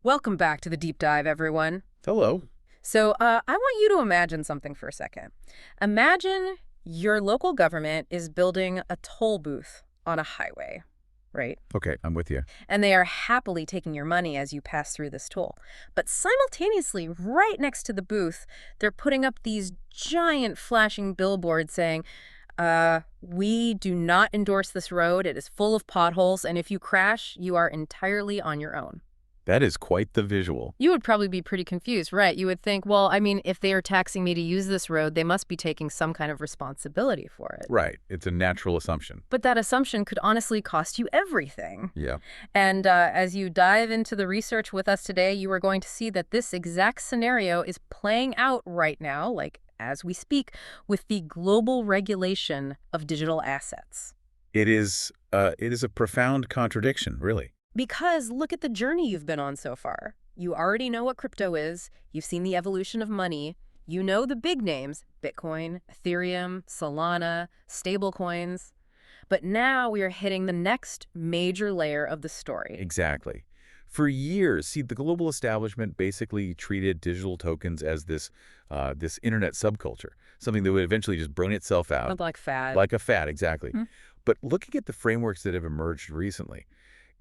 Welcome back to the deep dive, everyone. Hello. I want you to imagine something for a second. Imagine your local government is building a toll booth on a highway, right? Okay, I'm with you. And they are happily taking your money as you pass through this toll. But simultaneously, right next to the booth, they're putting up these giant flashing billboards saying, we do not endorse this road. It is full of potholes, and if you crash, you are entirely on your own. That is quite the visual. You would probably be pretty confused, right? You would think, well, I mean, if they are taxing me to use this road, they must be taking some kind of responsibility for it. Right. It's a natural assumption. But that assumption could honestly cost you everything. Yeah. And as you dive into the research with us today, you are going to see that this exact scenario is playing out right now, like as we speak, with the global regulation of digital assets. It is a profound contradiction, really. Because look at the journey you've been on so far. You already know what crypto is. You've seen the evolution of money. You know the big names, Bitcoin, Ethereum, Solana, stablecoins. But now we are hitting the next major layer of the story. Exactly. For years, the global establishment basically treated digital tokens as this internet subculture, something that would eventually just burn itself out. Like fad. Like a fad, exactly. Hmm. But looking at the frameworks that have emerged recently,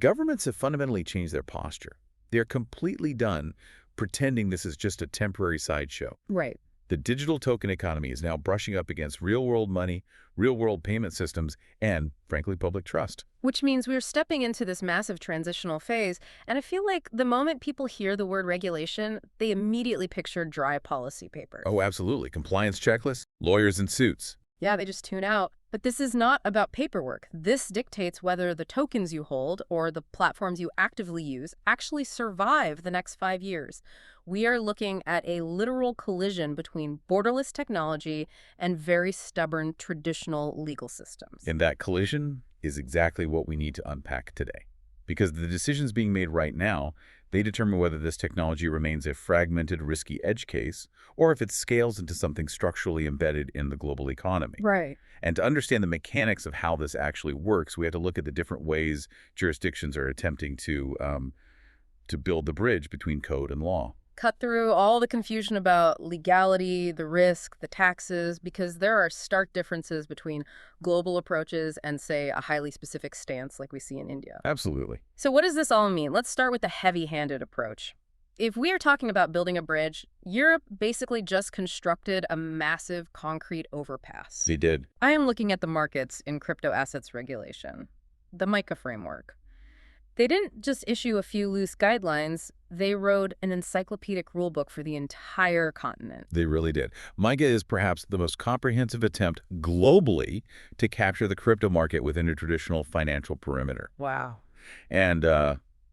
governments have fundamentally changed their posture. They're completely done pretending this is just a temporary sideshow. Right. The digital token economy is now brushing up against real-world money, real-world payment systems, and, frankly, public trust. Which means we're stepping into this massive transitional phase, and I feel like the moment people hear the word regulation, they immediately picture dry policy papers. Oh, absolutely. Compliance checklists, lawyers in suits. Yeah, they just tune out. But this is not about paperwork. This dictates whether the tokens you hold or the platforms you actively use actually survive the next 5 years. We are looking at a literal collision between borderless technology and very stubborn traditional legal systems. And that collision is exactly what we need to unpack today. Because the decisions being made right now, they determine whether this technology remains a fragmented, risky edge case, or if it scales into something structurally embedded in the global economy. Right. And to understand the mechanics of how this actually works, we have to look at the different ways jurisdictions are attempting to build the bridge between code and law. Cut through all the confusion about legality, the risk, the taxes, because there are stark differences between global approaches and, say, a highly specific stance like we see in India. Absolutely. So what does this all mean? Let's start with the heavy-handed approach. If we are talking about building a bridge, Europe basically just constructed a massive concrete overpass. They did. I am looking at the markets in crypto assets regulation, the MiCA framework. They didn't just issue a few loose guidelines, they wrote an encyclopedic rulebook for the entire continent. They really did. MiCA is perhaps the most comprehensive attempt globally to capture the crypto market within a traditional financial perimeter. Wow. And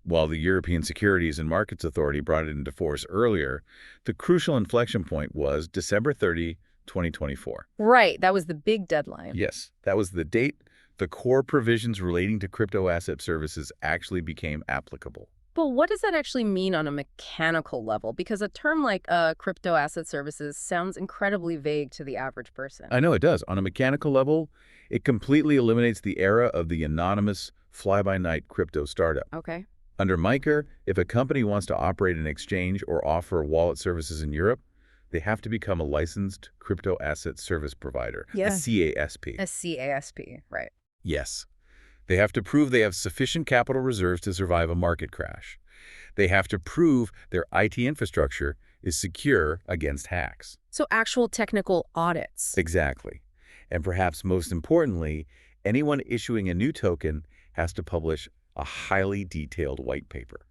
while the European Securities and Markets Authority brought it into force earlier, the crucial inflection point was December 30, 2024. Right, that was the big deadline. Yes, that was the date the core provisions relating to crypto asset services actually became applicable. But what does that actually mean on a mechanical level? Because a term like crypto asset services sounds incredibly vague to the average person. I know it does. On a mechanical level, it completely eliminates the era of the anonymous fly-by-night crypto startup. Okay. Under MiCA, if a company wants to operate an exchange or offer wallet services in Europe, they have to become a licensed crypto asset service provider, a CASP. A CASP, right. Yes. They have to prove they have sufficient capital reserves to survive a market crash. They have to prove their IT infrastructure is secure against hacks. So actual technical audits. Exactly. And perhaps most importantly, anyone issuing a new token has to publish a highly detailed white paper.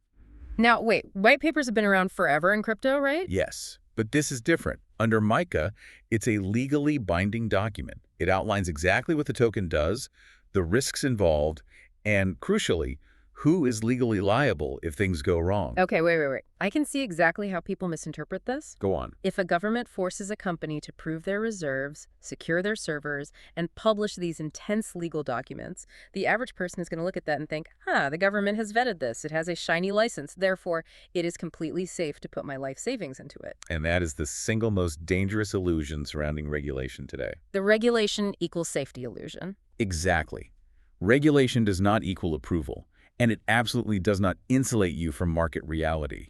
Now, wait, white papers have been around forever in crypto, right? Yes, but this is different. Under MiCA, it's a legally binding document. It outlines exactly what the token does, the risks involved, and crucially, who is legally liable if things go wrong. Okay, wait. I can see exactly how people misinterpret this. Go on. If a government forces a company to prove their reserves, secure their servers, and publish these intense legal documents, the average person is going to look at that and think, the government has vetted this. It has a shiny license. Therefore, it is completely safe to put my life savings into it. And that is the single most dangerous illusion surrounding regulation today. The regulation equals safety illusion. Exactly. Regulation does not equal approval, And it absolutely does not insulate you from market reality.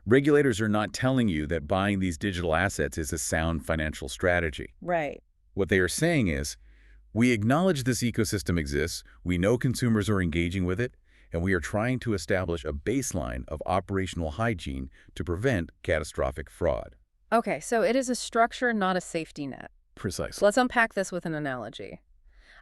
Regulators are not telling you that buying these digital assets is a sound financial strategy. Right. What they are saying is, we acknowledge this ecosystem exists, we know consumers are engaging with it, and we are trying to establish a baseline of operational hygiene to prevent catastrophic fraud. Okay, so it is a structure, not a safety net. Precisely. Let's unpack this with an analogy.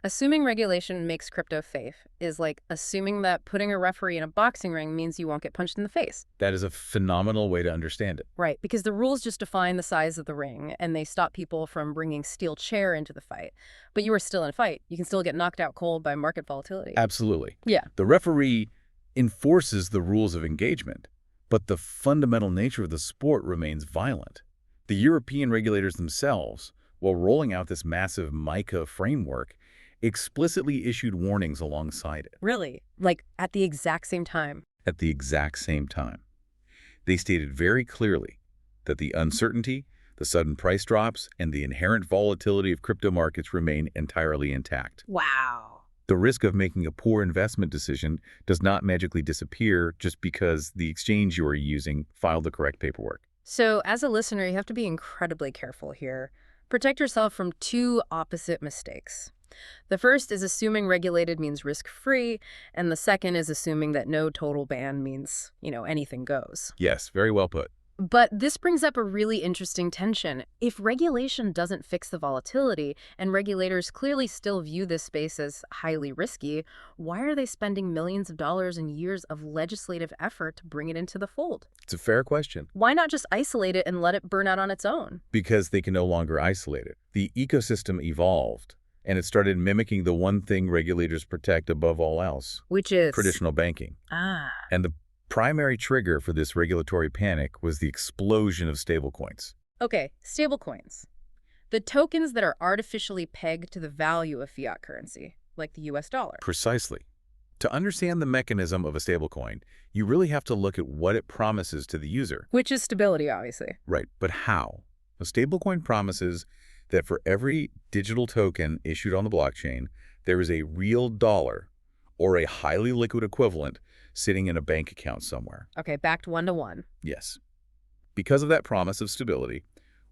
Assuming regulation makes crypto safe is like assuming that putting a referee in a boxing ring means you won't get punched in the face. That is a phenomenal way to understand it. Right, because the rules just define the size of the ring, and they stop people from bringing steel chair into the fight. But you are still in a fight. You can still get knocked out cold by market volatility. Absolutely. Yeah. The referee enforces the rules of engagement, but the fundamental nature of the sport remains violent. The European regulators themselves, while rolling out this massive MiCA framework, explicitly issued warnings alongside it. Really? Like at the exact same time? At the exact same time. They stated very clearly that the uncertainty, the sudden price drops, and the inherent volatility of crypto markets remain entirely intact. Wow. The risk of making a poor investment decision does not magically disappear just because the exchange you are using filed the correct paperwork. So as a listener, you have to be incredibly careful here. Protect yourself from two opposite mistakes. The first is assuming regulated means risk-free, and the second is assuming that no total ban means, anything goes. Yes, very well put. But this brings up a really interesting tension. If regulation doesn't fix the volatility, and regulators clearly still view this space as highly risky, why are they spending millions of dollars and years of legislative effort to bring it into the fold? It's a fair question. Why not just isolate it and let it burn out on its own? Because they can no longer isolate it. The ecosystem evolved, and it started mimicking the one thing regulators protect above all else. Which is? Traditional banking. Ah. And the primary trigger for this regulatory panic was the explosion of stablecoins. Okay, stablecoins. The tokens that are artificially pegged to the value of fiat currency, like the US dollar. Precisely. To understand the mechanism of a stablecoin, you really have to look at what it promises to the user. Which is stability, obviously. Right, but how? A stablecoin promises that for every digital token issued on the blockchain, there is a real dollar or a highly liquid equivalent sitting in a bank account somewhere. Okay, backed one-to-one. Yes. Because of that promise of stability,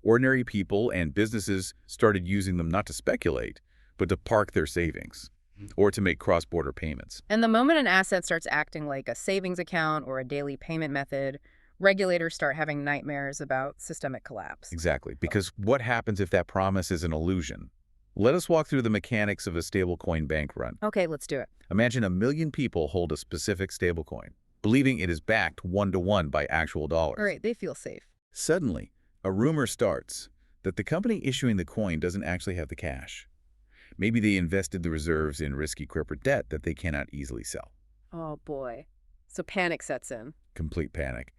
ordinary people and businesses started using them not to speculate, but to park their savings or to make cross-border payments. And the moment an asset starts acting like a savings account or a daily payment method, regulators start having nightmares about systemic collapse. Exactly, because what happens if that promise is an illusion? Let us walk through the mechanics of a stablecoin bank run. Okay, let's do it. Imagine 1 million people hold a specific stablecoin, believing it is backed one-to-one by actual dollars. All right, they feel safe. Suddenly, a rumor starts that the company issuing the coin doesn't actually have the cash. Maybe they invested the reserves in risky corporate debt that they cannot easily sell. Oh, boy. So panic sets in. Complete panic.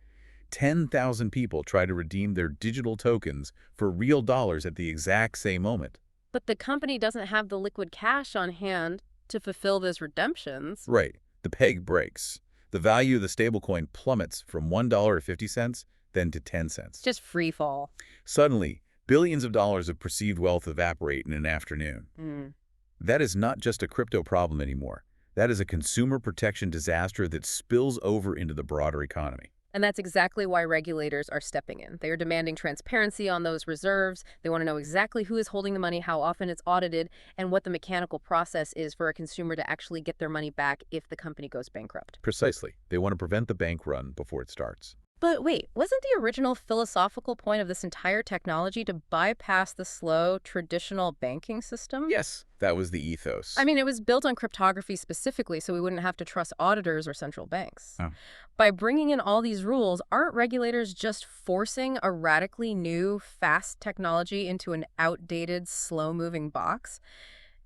10,000 people try to redeem their digital tokens for real dollars at the exact same moment. But the company doesn't have the liquid cash on hand to fulfill those redemptions. Right. The peg breaks. The value of the stablecoin plummets from $1.50 then to 10 cents. Just free fall. Suddenly, billions of dollars of perceived wealth evaporate in an afternoon. That is not just a crypto problem anymore. That is a consumer protection disaster that spills over into the broader economy. And that's exactly why regulators are stepping in. They are demanding transparency on those reserves. They want to know exactly who is holding the money, how often it's audited, and what the mechanical process is for a consumer to actually get their money back if the company goes bankrupt. Precisely. They want to prevent the bank run before it starts. But wait, wasn't the original philosophical point of this entire technology to bypass the slow, traditional banking system? Yes, that was the ethos. I mean, it was built on cryptography specifically, so we wouldn't have to trust auditors or central banks. Oh. By bringing in all these rules, aren't regulators just forcing a radically new, fast technology into an outdated, slow-moving box?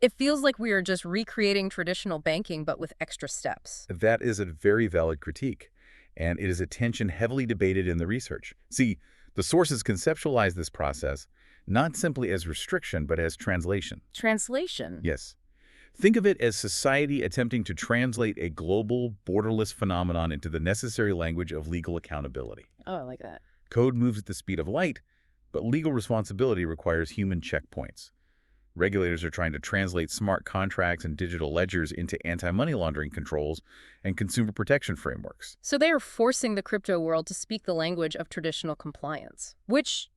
It feels like we are just recreating traditional banking, but with extra steps. That is a very valid critique, and it is a tension heavily debated in the research. See, the sources conceptualize this process not simply as restriction, but as translation. Translation? Yes. Think of it as society attempting to translate a global, borderless phenomenon into the necessary language of legal accountability. Oh, I like that. Code moves at the speed of light, but legal responsibility requires human checkpoints. Regulators are trying to translate smart contracts and digital ledgers into anti-money laundering controls and consumer protection frameworks. So they are forcing the crypto world to speak the language of traditional compliance, which,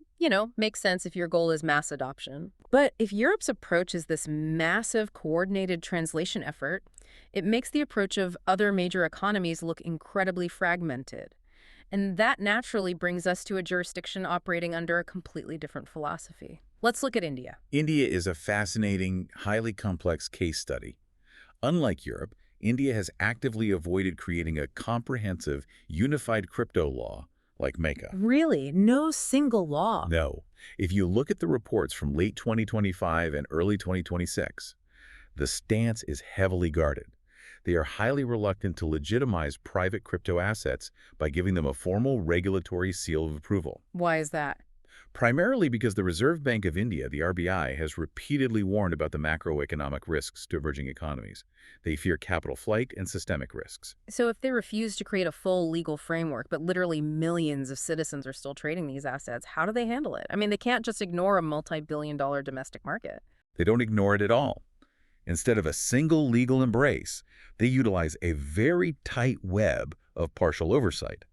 makes sense if your goal is mass adoption. But if Europe's approach is this massive coordinated translation effort, it makes the approach of other major economies look incredibly fragmented. And that naturally brings us to a jurisdiction operating under a completely different philosophy. Let's look at India. India is a fascinating, highly complex case study. Unlike Europe, India has actively avoided creating a comprehensive, unified crypto law like MACA. Really? No single law? No. If you look at the reports from late 2025 and early 2026, the stance is heavily guarded. They are highly reluctant to legitimize private crypto assets by giving them a formal regulatory seal of approval. Why is that? Primarily because the Reserve Bank of India, the RBI, has repeatedly warned about the macroeconomic risks to emerging economies. They fear capital flight and systemic risks. So if they refuse to create a full legal framework, but literally millions of citizens are still trading these assets, how do they handle it? I mean, they can't just ignore a multi-billion-dollar domestic market. They don't ignore it at all. Instead of a single legal embrace, they utilize a very tight web of partial oversight.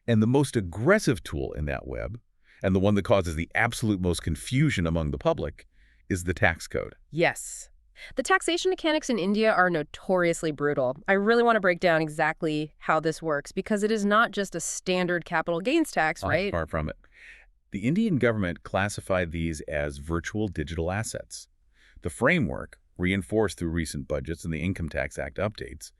And the most aggressive tool in that web, and the one that causes the absolute most confusion among the public, is the tax code. Yes. The taxation mechanics in India are notoriously brutal. I really want to break down exactly how this works because it is not just a standard capital gains tax, right? Far from it. The Indian government classified these as virtual digital assets. The framework, reinforced through recent budgets and the Income Tax Act updates,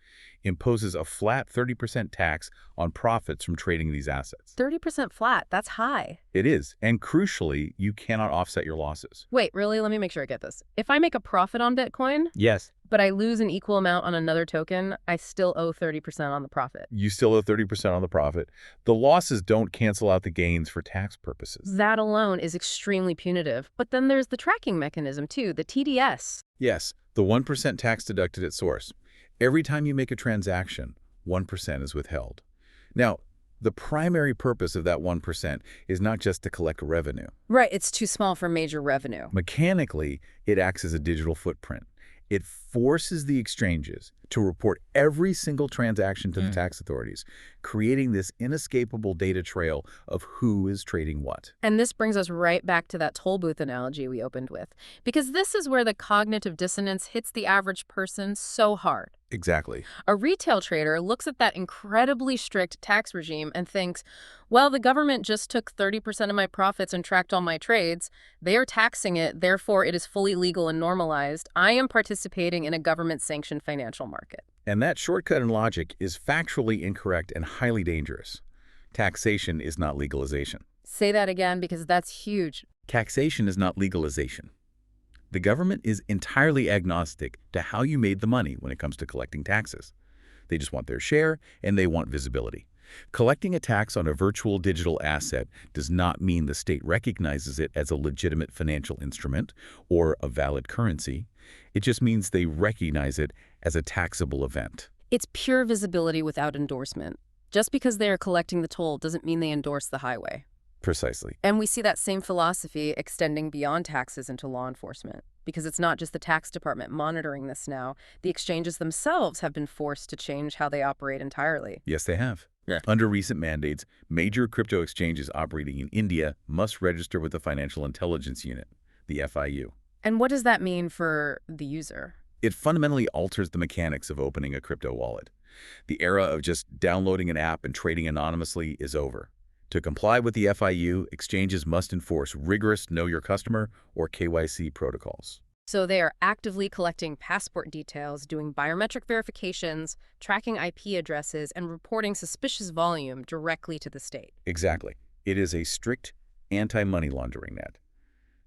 imposes a flat 30% tax on profits from trading these assets. 30% flat, that's high. It is, and crucially, you cannot offset your losses. Wait, really? Let me make sure I get this. If I make a profit on Bitcoin, Yes. but I lose an equal amount on another token, I still owe 30% on the profit. You still owe 30% on the profit. The losses don't cancel out the gains for tax purposes. That alone is extremely punitive. But then there's the tracking mechanism too, the TDS. Yes, the 1% tax deducted at source. Every time you make a transaction, 1% is withheld. Now, the primary purpose of that 1% is not just to collect revenue. Right, it's too small for major revenue. Mechanically, it acts as a digital footprint. It forces the exchanges to report every single transaction to the tax authorities, creating this inescapable data trail of who is trading what. And this brings us right back to that toll booth analogy we opened with, because this is where the cognitive dissonance hits the average person so hard. Exactly. A retail trader looks at that incredibly strict tax regime and thinks, well, the government just took 30% of my profits and tracked all my trades. They are taxing it, therefore it is fully legal and normalized. I am participating in a government-sanctioned financial market. And that shortcut in logic is factually incorrect and highly dangerous. Taxation is not legalization. Say that again, because that's huge. Taxation is not legalization. The government is entirely agnostic to how you made the money when it comes to collecting taxes. They just want their share, and they want visibility. Collecting a tax on a virtual digital asset does not mean the state recognizes it as a legitimate financial instrument or a valid currency. It just means they recognize it as a taxable event. It's pure visibility without endorsement. Just because they are collecting the toll doesn't mean they endorse the highway. Precisely. And we see that same philosophy extending beyond taxes into law enforcement, because it's not just the tax department monitoring this now. The exchanges themselves have been forced to change how they operate entirely. Yes, they have. Yeah. Under recent mandates, major crypto exchanges operating in India must register with the Financial Intelligence Unit, the FIU. And what does that mean for the user? It fundamentally alters the mechanics of opening a crypto wallet. The era of just downloading an app and trading anonymously is over. To comply with the FIU, exchanges must enforce rigorous Know Your Customer or KYC protocols. So they are actively collecting passport details, doing biometric verifications, tracking IP addresses, and reporting suspicious volume directly to the state. Exactly. It is a strict anti-money laundering net.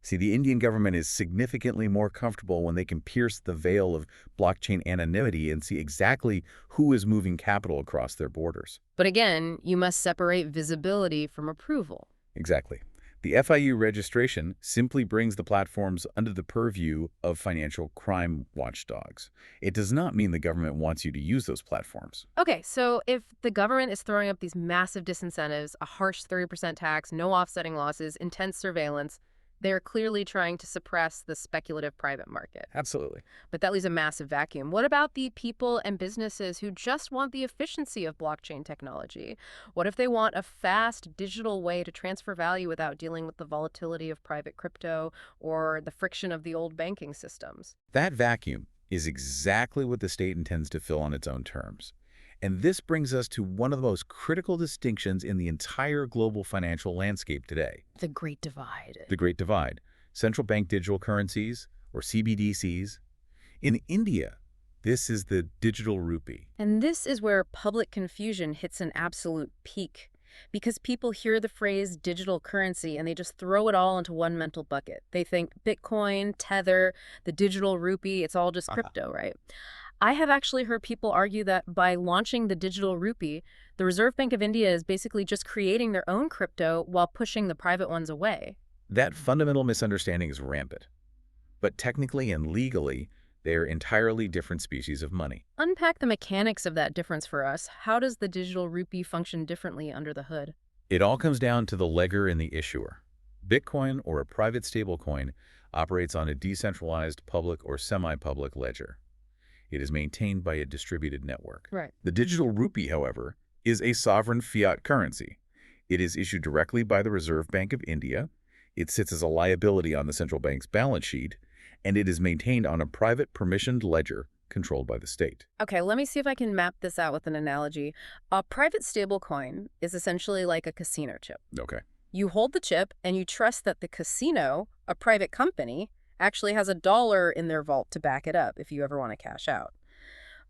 See, the Indian government is significantly more comfortable when they can pierce the veil of blockchain anonymity and see exactly who is moving capital across their borders. But again, you must separate visibility from approval. Exactly. The FIU registration simply brings the platforms under the purview of financial crime watchdogs. It does not mean the government wants you to use those platforms. Okay, so if the government is throwing up these massive disincentives, a harsh 30% tax, no offsetting losses, intense surveillance, They're clearly trying to suppress the speculative private market. Absolutely. But that leaves a massive vacuum. What about the people and businesses who just want the efficiency of blockchain technology? What if they want a fast digital way to transfer value without dealing with the volatility of private crypto or the friction of the old banking systems? That vacuum is exactly what the state intends to fill on its own terms. And this brings us to one of the most critical distinctions in the entire global financial landscape today, The Great Divide. the Great Divide. Central bank digital currencies, or CBDCs. In India, this is the digital rupee. And this is where public confusion hits an absolute peak. Because people hear the phrase digital currency and they just throw it all into one mental bucket. They think Bitcoin, Tether, the digital rupee, it's all just crypto, right? I have actually heard people argue that by launching the digital rupee, the Reserve Bank of India is basically just creating their own crypto while pushing the private ones away. That fundamental misunderstanding is rampant. But technically and legally, they are entirely different species of money. Unpack the mechanics of that difference for us. How does the digital rupee function differently under the hood? It all comes down to the legger and the issuer. Bitcoin, or a private stablecoin, operates on a decentralized public or semi-public ledger. It is maintained by a distributed network. Right. The digital rupee, however, is a sovereign fiat currency. It is issued directly by the Reserve Bank of India. It sits as a liability on the central bank's balance sheet, and it is maintained on a private permissioned ledger controlled by the state. Okay, let me see if I can map this out with an analogy. A private stablecoin is essentially like a casino chip. Okay. You hold the chip and you trust that the casino, a private company, actually has $1 in their vault to back it up if you ever want to cash out.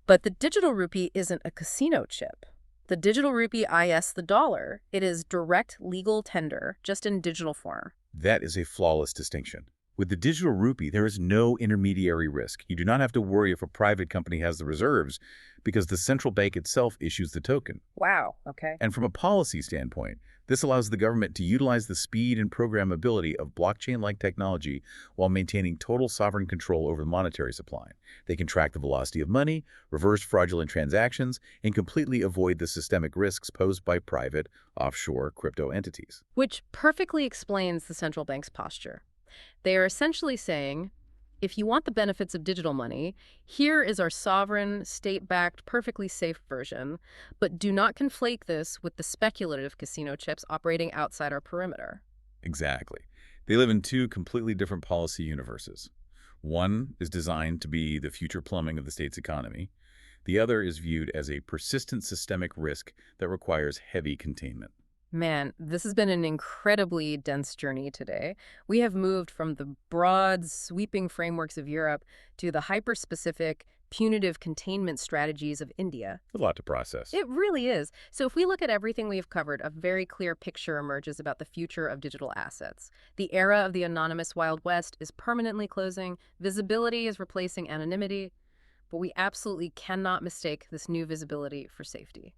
But the digital rupee isn't a casino chip. The digital rupee IS the dollar. It is direct legal tender, just in digital form. That is a flawless distinction. With the digital rupee, there is no intermediary risk. You do not have to worry if a private company has the reserves because the central bank itself issues the token. Wow, okay. And from a policy standpoint, this allows the government to utilize the speed and programmability of blockchain-like technology while maintaining total sovereign control over the monetary supply. They can track the velocity of money, reverse fraudulent transactions, and completely avoid the systemic risks posed by private, offshore crypto entities. Which perfectly explains the central bank's posture. They are essentially saying, if you want the benefits of digital money, here is our sovereign, state-backed, perfectly safe version, but do not conflate this with the speculative casino chips operating outside our perimeter. Exactly. They live in two completely different policy universes. One is designed to be the future plumbing of the state's economy. The other is viewed as a persistent systemic risk that requires heavy containment. Man, this has been an incredibly dense journey today. We have moved from the broad, sweeping frameworks of Europe to the hyper-specific, punitive containment strategies of India. A lot to process. It really is. So if we look at everything we've covered, a very clear picture emerges about the future of digital assets. The era of the anonymous Wild West is permanently closing. Visibility is replacing anonymity. But we absolutely cannot mistake this new visibility for safety.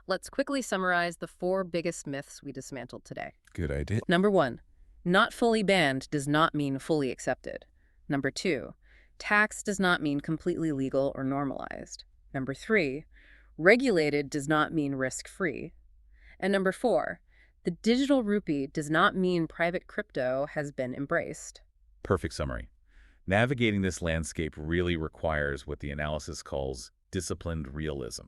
Let's quickly summarize the 4 biggest myths we dismantled today. Good idea. Number 1, not fully banned does not mean fully accepted. Number 2, tax does not mean completely legal or normalized. Number 3, regulated does not mean risk-free. And number 4, the digital rupee does not mean private crypto has been embraced. Perfect summary. Navigating this landscape really requires what the analysis calls disciplined realism.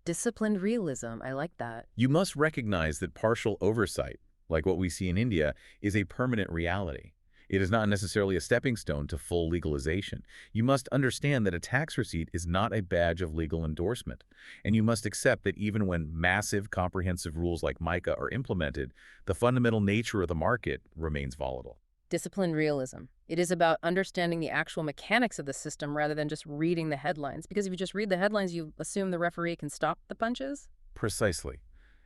Disciplined realism, I like that. You must recognize that partial oversight, like what we see in India, is a permanent reality. It is not necessarily a stepping stone to full legalization. You must understand that a tax receipt is not a badge of legal endorsement. And you must accept that even when massive, comprehensive rules like MiCA are implemented, the fundamental nature of the market remains volatile. Disciplined realism. It is about understanding the actual mechanics of the system rather than just reading the headlines. Because if you just read the headlines, you assume the referee can stop the punches? Precisely.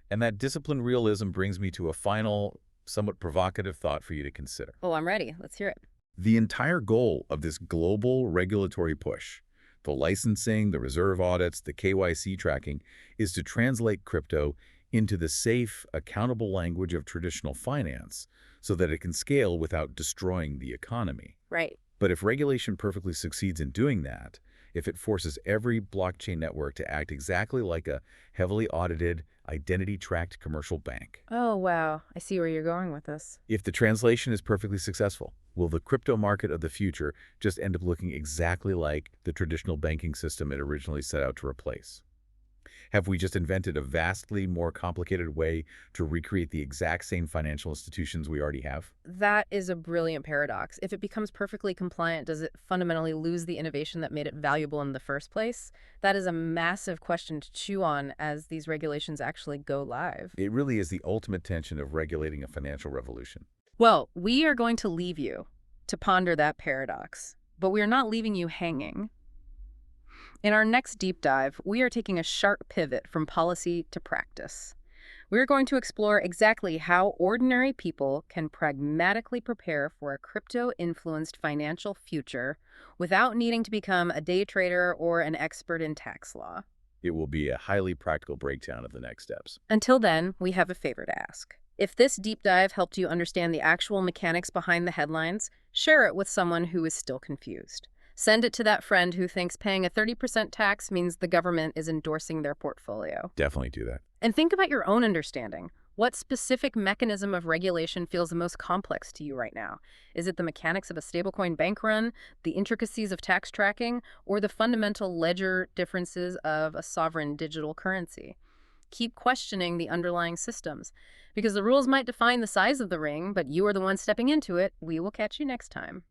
And that disciplined realism brings me to a final, somewhat provocative thought for you to consider. Oh, I'm ready. Let's hear it. The entire goal of this global regulatory push, the licensing, the reserve audits, the KYC tracking, is to translate crypto into the safe, accountable language of traditional finance so that it can scale without destroying the economy. Right. But if regulation perfectly succeeds in doing that, if it forces every blockchain network to act exactly like a heavily audited, identity-tracked commercial bank. Oh, wow. I see where you're going with this. If the translation is perfectly successful, will the crypto market of the future just end up looking exactly like the traditional banking system it originally set out to replace? Have we just invented a vastly more complicated way to recreate the exact same financial institutions we already have? That is a brilliant paradox. If it becomes perfectly compliant, does it fundamentally lose the innovation that made it valuable in the first place? That is a massive question to chew on as these regulations actually go live. It really is the ultimate tension of regulating a financial revolution. Well, we are going to leave you to ponder that paradox, but we are not leaving you hanging. In our next deep dive, we are taking a sharp pivot from policy to practice. We're going to explore exactly how ordinary people can pragmatically prepare for a crypto-influenced financial future without needing to become a day trader or an expert in tax law. It will be a highly practical breakdown of the next steps. Until then, we have a favor to ask. If this deep dive helped you understand the actual mechanics behind the headlines, share it with someone who is still confused. Send it to that friend who thinks paying a 30% tax means the government is endorsing their portfolio. Definitely do that. And think about your own understanding. What specific mechanism of regulation feels the most complex to you right now? Is it the mechanics of a stablecoin bank run, the intricacies of tax tracking, or the fundamental ledger differences of a sovereign digital currency? Keep questioning the underlying systems, because the rules might define the size of the ring, but you are the one stepping into it. We will catch you next time.